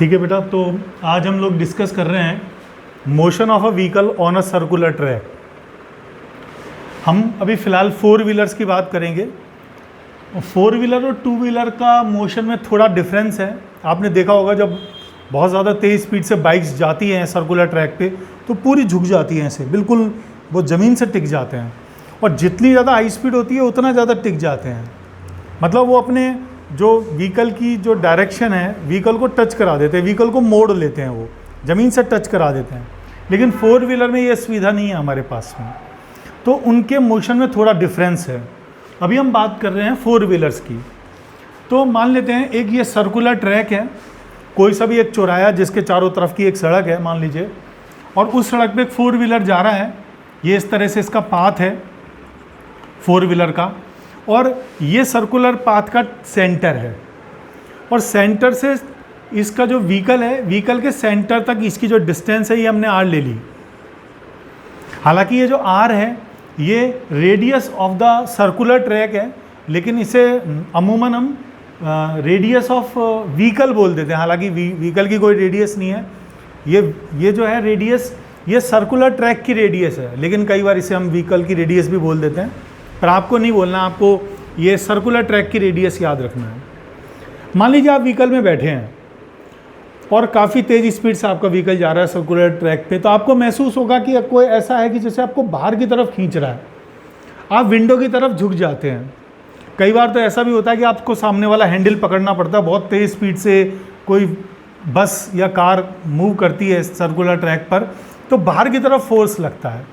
ठीक है बेटा, तो आज हम लोग डिस्कस कर रहे हैं motion of a vehicle on a circular track. हम अभी फ़िलहाल फोर व्हीलर्स की बात करेंगे। फोर व्हीलर और टू व्हीलर का मोशन में थोड़ा डिफरेंस है। आपने देखा होगा जब बहुत ज़्यादा तेज़ स्पीड से बाइक्स जाती हैं सर्कुलर ट्रैक पे तो पूरी झुक जाती हैं, ऐसे बिल्कुल वो ज़मीन से टिक जाते हैं, और जितनी ज़्यादा हाई स्पीड होती है उतना ज़्यादा टिक जाते हैं। मतलब वो अपने जो व्हीकल की जो डायरेक्शन है व्हीकल को टच करा देते हैं, व्हीकल को मोड़ लेते हैं, वो ज़मीन से टच करा देते हैं। लेकिन फोर व्हीलर में ये सुविधा नहीं है हमारे पास में, तो उनके मोशन में थोड़ा डिफरेंस है। अभी हम बात कर रहे हैं फोर व्हीलर्स की। तो मान लेते हैं एक ये सर्कुलर ट्रैक है, कोई सा भी एक चौराहा जिसके चारों तरफ की एक सड़क है मान लीजिए, और उस सड़क पे एक फोर व्हीलर जा रहा है। ये इस तरह से इसका पाथ है फोर व्हीलर का, और ये सर्कुलर पाथ का सेंटर है, और सेंटर से इसका जो व्हीकल है, व्हीकल के सेंटर तक इसकी जो डिस्टेंस है ये हमने आर ले ली। हालांकि ये जो आर है ये radius of the circular track है, लेकिन इसे अमूमन हम रेडियस ऑफ व्हीकल बोल देते हैं। हालांकि व्हीकल की कोई रेडियस नहीं है, ये जो है रेडियस ये सर्कुलर ट्रैक की रेडियस है, लेकिन कई बार इसे हम व्हीकल की रेडियस भी बोल देते हैं। पर आपको नहीं बोलना, आपको ये सर्कुलर ट्रैक की रेडियस याद रखना है। मान लीजिए आप व्हीकल में बैठे हैं और काफ़ी तेज़ स्पीड से आपका व्हीकल जा रहा है सर्कुलर ट्रैक पे, तो आपको महसूस होगा कि कोई ऐसा है कि जैसे आपको बाहर की तरफ खींच रहा है, आप विंडो की तरफ झुक जाते हैं। कई बार तो ऐसा भी होता है कि आपको सामने वाला हैंडल पकड़ना पड़ता है, बहुत तेज़ स्पीड से कोई बस या कार मूव करती है सर्कुलर ट्रैक पर, तो बाहर की तरफ फोर्स लगता है।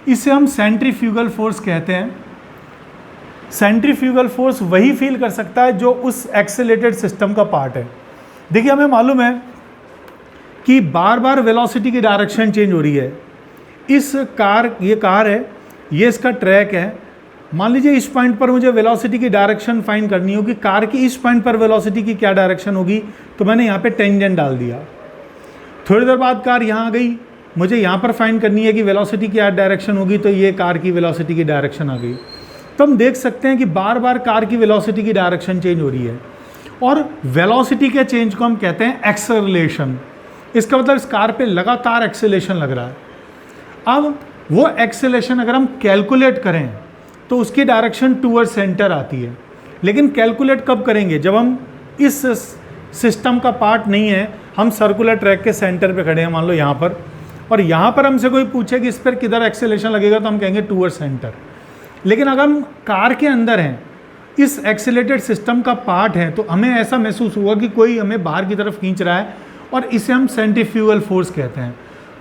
इसे हम सेंट्रीफ्यूगल फोर्स कहते हैं। सेंट्रीफ्यूगल फोर्स वही फील कर सकता है जो उस एक्सेलेटेड सिस्टम का पार्ट है। देखिए, हमें मालूम है कि बार बार वेलोसिटी की डायरेक्शन चेंज हो रही है। ये कार है, ये इसका ट्रैक है। मान लीजिए इस पॉइंट पर मुझे वेलोसिटी की डायरेक्शन फाइंड करनी होगी, कार की इस पॉइंट पर वेलोसिटी की क्या डायरेक्शन होगी, तो मैंने यहाँ पे टेंजेंट डाल दिया। थोड़ी देर बाद कार यहाँ आ गई, मुझे यहाँ पर फाइंड करनी है कि वेलोसिटी की क्या डायरेक्शन होगी, तो ये कार की वेलोसिटी की डायरेक्शन आ गई। तो हम देख सकते हैं कि बार बार कार की वेलोसिटी की डायरेक्शन चेंज हो रही है, और वेलोसिटी के चेंज को हम कहते हैं एक्सेलरेशन। इसका मतलब इस कार पे लगातार एक्सेलेरेशन लग रहा है। अब वो एक्सेलरेशन अगर हम कैलकुलेट करें तो उसकी डायरेक्शन टूवर्ड सेंटर आती है। लेकिन कैलकुलेट कब करेंगे, जब हम इस सिस्टम का पार्ट नहीं है, हम सर्कुलर ट्रैक के सेंटर पे खड़े हैं मान लो यहाँ पर, और यहाँ पर हमसे कोई पूछे कि इस पर किधर एक्सेलरेशन लगेगा, तो हम कहेंगे टूवर्ड सेंटर। लेकिन अगर हम कार के अंदर हैं, इस एक्सेलेटेड सिस्टम का पार्ट है, तो हमें ऐसा महसूस हुआ कि कोई हमें बाहर की तरफ खींच रहा है, और इसे हम सेंट्रीफ्यूगल फोर्स कहते हैं।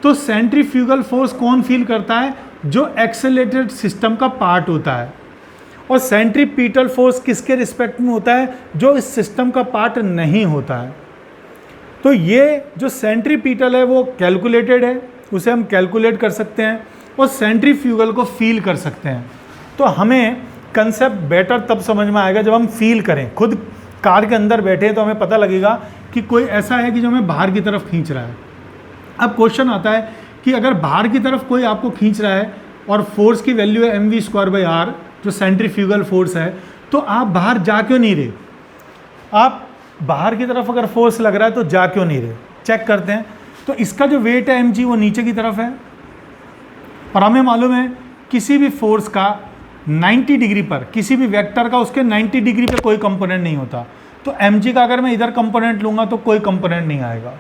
तो सेंट्रीफ्यूगल फोर्स कौन फील करता है, जो एक्सेलेटेड सिस्टम का पार्ट होता है। और सेंट्रीपिटल फोर्स किसके रिस्पेक्ट में होता है, जो इस सिस्टम का पार्ट नहीं होता है। तो ये जो सेंट्रीपिटल है वो कैलकुलेटेड है, उसे हम कैलकुलेट कर सकते हैं, और सेंट्रीफ्यूगल को फील कर सकते हैं। तो हमें कंसेप्ट बेटर तब समझ में आएगा जब हम फील करें, खुद कार के अंदर बैठे हैं तो हमें पता लगेगा कि कोई ऐसा है कि जो हमें बाहर की तरफ खींच रहा है। अब क्वेश्चन आता है कि अगर बाहर की तरफ कोई आपको खींच रहा है और फोर्स की वैल्यू है mv²/r, जो सेंट्रीफ्यूगल फोर्स है, तो आप बाहर जा क्यों नहीं रहे? आप बाहर की तरफ अगर फोर्स लग रहा है तो जा क्यों नहीं रहे? चेक करते हैं। तो इसका जो वेट है mg वो नीचे की तरफ है, और हमें मालूम है किसी भी फोर्स का 90 डिग्री पर, किसी भी वेक्टर का उसके 90 डिग्री पे कोई कंपोनेंट नहीं होता। तो mg का अगर मैं इधर कंपोनेंट लूँगा तो कोई कंपोनेंट नहीं आएगा।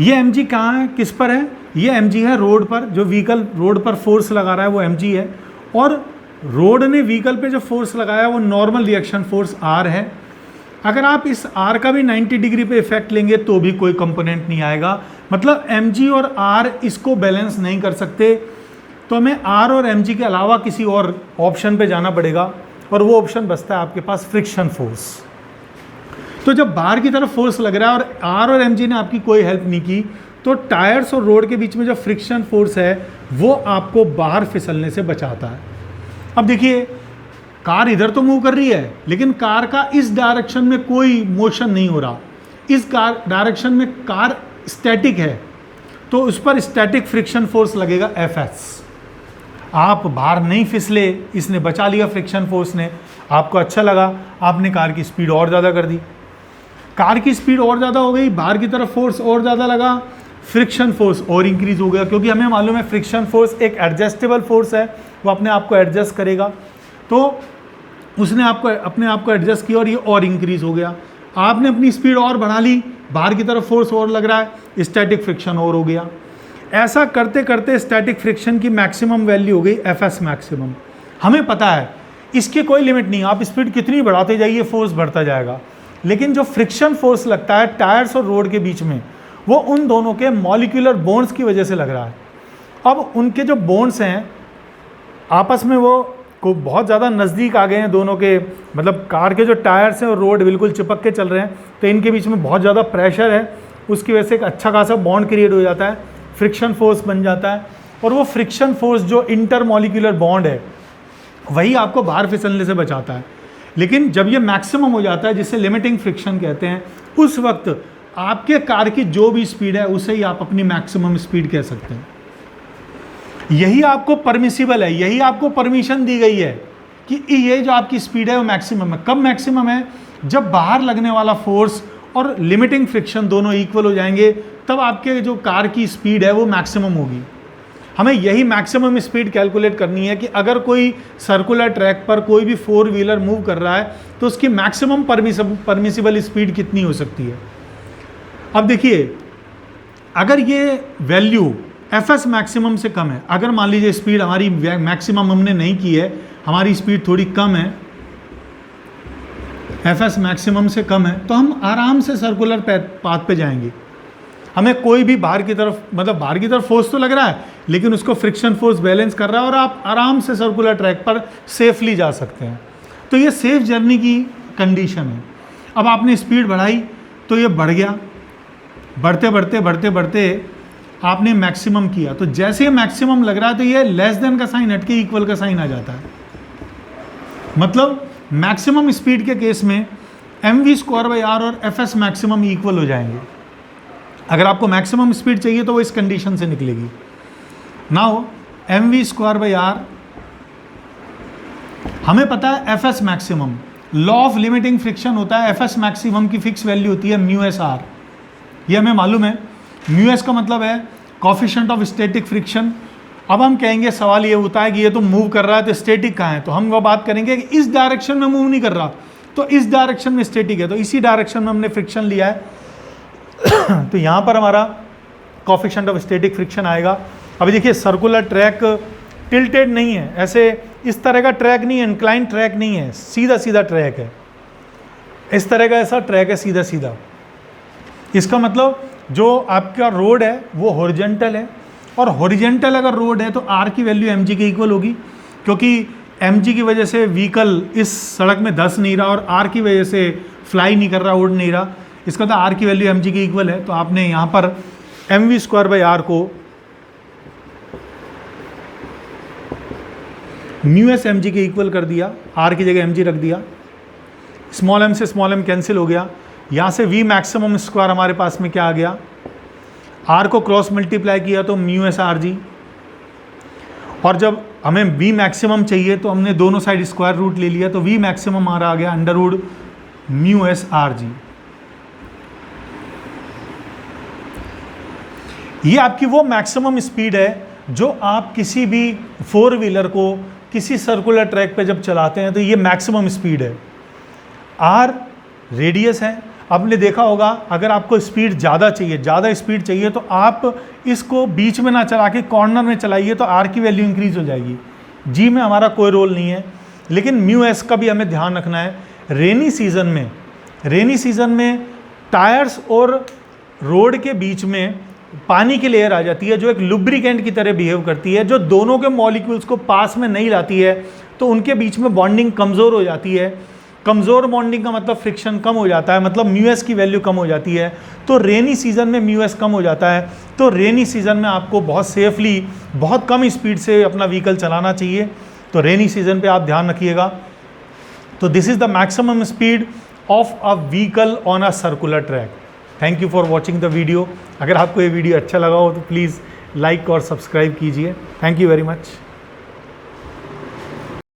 ये mg कहाँ है, किस पर है? ये mg है रोड पर, जो व्हीकल रोड पर फोर्स लगा रहा है वो mg है, और रोड ने व्हीकल पे जो फोर्स लगाया वो नॉर्मल रिएक्शन फोर्स r है। अगर आप इस r का भी 90 डिग्री पे इफेक्ट लेंगे तो भी कोई कंपोनेंट नहीं आएगा। मतलब mg और r इसको बैलेंस नहीं कर सकते, तो हमें r और mg के अलावा किसी और ऑप्शन पे जाना पड़ेगा, और वो ऑप्शन बचता है आपके पास फ्रिक्शन फोर्स। तो जब बाहर की तरफ फोर्स लग रहा है और r और mg ने आपकी कोई हेल्प नहीं की, तो टायर्स और रोड के बीच में जो फ्रिक्शन फोर्स है वो आपको बाहर फिसलने से बचाता है। अब देखिए, कार इधर तो मूव कर रही है, लेकिन कार का इस डायरेक्शन में कोई मोशन नहीं हो रहा। इस कार डायरेक्शन में कार स्टैटिक है, तो उस पर स्टैटिक फ्रिक्शन फोर्स लगेगा Fs। आप बाहर नहीं फिसले, इसने बचा लिया फ्रिक्शन फोर्स ने, आपको अच्छा लगा, आपने कार की स्पीड और ज़्यादा कर दी। कार की स्पीड और ज़्यादा हो गई, बाहर की तरफ फोर्स और ज़्यादा लगा, फ्रिक्शन फोर्स और इंक्रीज हो गया, क्योंकि हमें मालूम है फ्रिक्शन फोर्स एक एडजस्टेबल फोर्स है, वो अपने आप को एडजस्ट करेगा। तो उसने अपने आप को एडजस्ट किया और ये और इंक्रीज हो गया। आपने अपनी स्पीड और बढ़ा ली, बाहर की तरफ फोर्स और लग रहा है, स्टैटिक फ्रिक्शन और हो गया। ऐसा करते करते स्टैटिक फ्रिक्शन की मैक्सिमम वैल्यू हो गई एफएस मैक्सिमम। हमें पता है इसकी कोई लिमिट नहीं, आप स्पीड कितनी बढ़ाते जाइए फोर्स बढ़ता जाएगा, लेकिन जो फ्रिक्शन फोर्स लगता है टायर्स और रोड के बीच में, वो उन दोनों के मॉलिक्यूलर बॉन्ड्स की वजह से लग रहा है। अब उनके जो बॉन्ड्स हैं आपस में वो को बहुत ज़्यादा नज़दीक आ गए हैं दोनों के, मतलब कार के जो टायर्स हैं और रोड बिल्कुल चिपक के चल रहे हैं, तो इनके बीच में बहुत ज़्यादा प्रेशर है, उसकी वजह से एक अच्छा खासा बॉन्ड क्रिएट हो जाता है, फ्रिक्शन फोर्स बन जाता है। और वो फ्रिक्शन फोर्स जो इंटर मॉलिक्यूलर बॉन्ड है वही आपको बाहर फिसलने से बचाता है। लेकिन जब ये मैक्सिमम हो जाता है, जिसे लिमिटिंग फ्रिक्शन कहते हैं, उस वक्त आपके कार की जो भी स्पीड है उसे ही आप अपनी मैक्सिमम स्पीड कह सकते हैं। यही आपको परमिसिबल है, यही आपको परमिशन दी गई है कि ये जो आपकी स्पीड है वो मैक्सिमम है। कब मैक्सिमम है? जब बाहर लगने वाला फोर्स और लिमिटिंग फ्रिक्शन दोनों इक्वल हो जाएंगे, तब आपके जो कार की स्पीड है वो मैक्सिमम होगी। हमें यही मैक्सिमम स्पीड कैलकुलेट करनी है कि अगर कोई सर्कुलर ट्रैक पर कोई भी 4 व्हीलर मूव कर रहा है तो उसकी मैक्सिमम परमिसिबल स्पीड कितनी हो सकती है। अब देखिए, अगर ये वैल्यू एफएस मैक्सिमम से कम है, अगर मान लीजिए स्पीड हमारी मैक्सिमम हमने नहीं की है, हमारी स्पीड थोड़ी कम है, एफएस मैक्सिमम से कम है, तो हम आराम से सर्कुलर पाथ पे जाएंगे। हमें कोई भी बाहर की तरफ, मतलब बाहर की तरफ फोर्स तो लग रहा है, लेकिन उसको फ्रिक्शन फोर्स बैलेंस कर रहा है और आप आराम से सर्कुलर ट्रैक पर सेफली जा सकते हैं। तो ये सेफ जर्नी की कंडीशन है। अब आपने स्पीड बढ़ाई तो ये बढ़ गया, बढ़ते बढ़ते बढ़ते बढ़ते आपने मैक्सिमम किया, तो जैसे मैक्सिमम लग रहा है तो ये लेस देन का साइन हट के इक्वल का साइन आ जाता है। मतलब मैक्सिमम स्पीड के केस में mv²/r और fs मैक्सिमम इक्वल हो जाएंगे। अगर आपको मैक्सिमम स्पीड चाहिए तो वो इस कंडीशन से निकलेगी। नाउ mv²/r, हमें पता है fs maximum, law of limiting friction होता है, fs मैक्सिमम की फिक्स वैल्यू होती है μsr, ये हमें मालूम है। μs का मतलब है कोफिशिएंट ऑफ स्टैटिक फ्रिक्शन। अब हम कहेंगे, सवाल ये होता है कि ये तो मूव कर रहा है तो स्टैटिक कहाँ है, तो हम वो बात करेंगे कि इस डायरेक्शन में मूव नहीं कर रहा तो इस डायरेक्शन में स्टैटिक है, तो इसी डायरेक्शन में हमने फ्रिक्शन लिया है तो यहाँ पर हमारा कोफिशिएंट ऑफ स्टैटिक फ्रिक्शन आएगा। अभी देखिए, सर्कुलर ट्रैक टिल्टेड नहीं है, ऐसे इस तरह का ट्रैक नहीं है, इंक्लाइन ट्रैक नहीं है, सीधा सीधा ट्रैक है, इस तरह का ऐसा ट्रैक है सीधा सीधा। इसका मतलब जो आपका रोड है वो हॉरिजॉन्टल है, और हॉरिजॉन्टल अगर रोड है तो आर की वैल्यू एम जी के इक्वल होगी, क्योंकि एम जी की वजह से व्हीकल इस सड़क में धंस नहीं रहा और आर की वजह से फ्लाई नहीं कर रहा, उड़ नहीं रहा, इसका तो आर की वैल्यू एम जी के इक्वल है। तो आपने यहाँ पर mv²/r को μs mg के इक्वल कर दिया, r की जगह mg रख दिया, स्मॉल m से स्मॉल m कैंसिल हो गया, यहाँ से v मैक्सिमम स्क्वायर हमारे पास में क्या आ गया, r को क्रॉस मल्टीप्लाई किया तो μs/g, और जब हमें v मैक्सिमम चाहिए तो हमने दोनों साइड स्क्वायर रूट ले लिया, तो v मैक्सिमम हमारा आ गया अंडर रूट μs/g। ये आपकी वो मैक्सिमम स्पीड है जो आप किसी भी 4 व्हीलर को किसी सर्कुलर ट्रैक पे जब चलाते हैं तो ये मैक्सिमम स्पीड है। r रेडियस है। आपने देखा होगा, अगर आपको स्पीड ज़्यादा चाहिए, ज़्यादा स्पीड चाहिए, तो आप इसको बीच में ना चला के कॉर्नर में चलाइए तो r की वैल्यू इंक्रीज हो जाएगी। g में हमारा कोई रोल नहीं है, लेकिन μs का भी हमें ध्यान रखना है। रेनी सीज़न में टायर्स और रोड के बीच में पानी की लेयर आ जाती है जो एक लुब्रिकेंट की तरह बिहेव करती है, जो दोनों के मॉलिक्यूल्स को पास में नहीं लाती है, तो उनके बीच में बॉन्डिंग कमज़ोर हो जाती है। कमज़ोर बॉन्डिंग का मतलब फ्रिक्शन कम हो जाता है, मतलब μs की वैल्यू कम हो जाती है। तो रेनी सीज़न में μs कम हो जाता है, तो रेनी सीज़न में आपको बहुत सेफली, बहुत कम स्पीड से अपना व्हीकल चलाना चाहिए। तो रेनी सीज़न पे आप ध्यान रखिएगा। तो this is the maximum speed of a vehicle on a circular track. Thank you for watching the video. अगर आपको ये वीडियो अच्छा लगा हो तो प्लीज़ लाइक और सब्सक्राइब कीजिए। Thank you very much.